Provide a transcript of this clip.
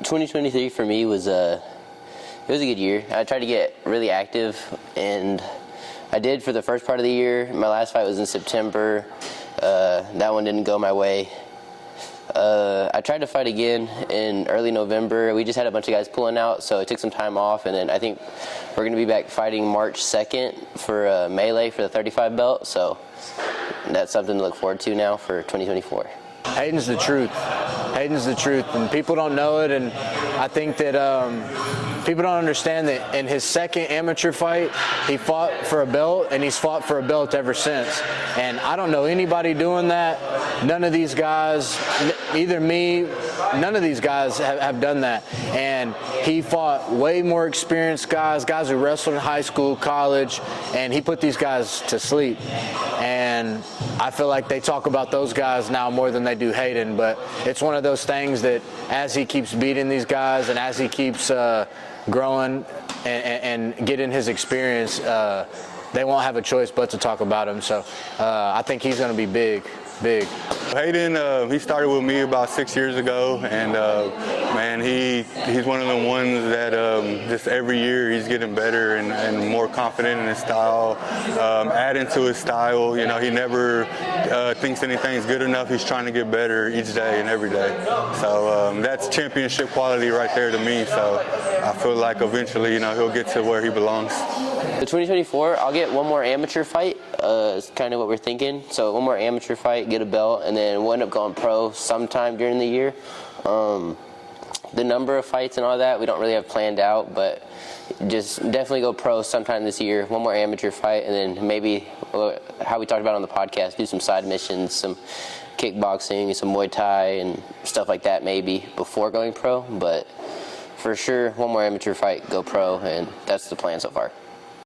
2023 for me was it was a good year. I tried to get really active, and I did for the first part of the year. My last fight was in September. That one didn't go my way. I tried to fight again in early November. We just had a bunch of guys pulling out, so I took some time off, and then I think we're going to be back fighting March 2nd for Melee for the 35 belt, so that's something to look forward to now for 2024. Hayden's the truth. Hayden's the truth, and people don't know it, and I think that people don't understand that in his second amateur fight, he fought for a belt, and he's fought for a belt ever since. And I don't know anybody doing that. None of these guys, either me, none of these guys have done that. And he fought way more experienced guys who wrestled in high school, college, and he put these guys to sleep. And I feel like they talk about those guys now more than they do Hayden, but it's one of those things that as he keeps beating these guys and as he keeps growing and getting his experience, they won't have a choice but to talk about him. So I think he's going to be big. Hayden, he started with me about 6 years ago, and man, he's one of the ones that just every year he's getting better and more confident in his style, adding to his style. You know, he never thinks anything's good enough. He's trying to get better each day and every day. So that's championship quality right there to me. So I feel like eventually, you know, he'll get to where he belongs. The 2024, I'll get one more amateur fight. Is kind of what we're thinking. So one more amateur fight, get a belt, and then we'll end up going pro sometime during the year. The number of fights and all that, we don't really have planned out, but just definitely go pro sometime this year. One more amateur fight, and then maybe, how we talked about on the podcast, do some side missions, some kickboxing, some Muay Thai, and stuff like that maybe before going pro. But for sure, one more amateur fight, go pro, and that's the plan so far.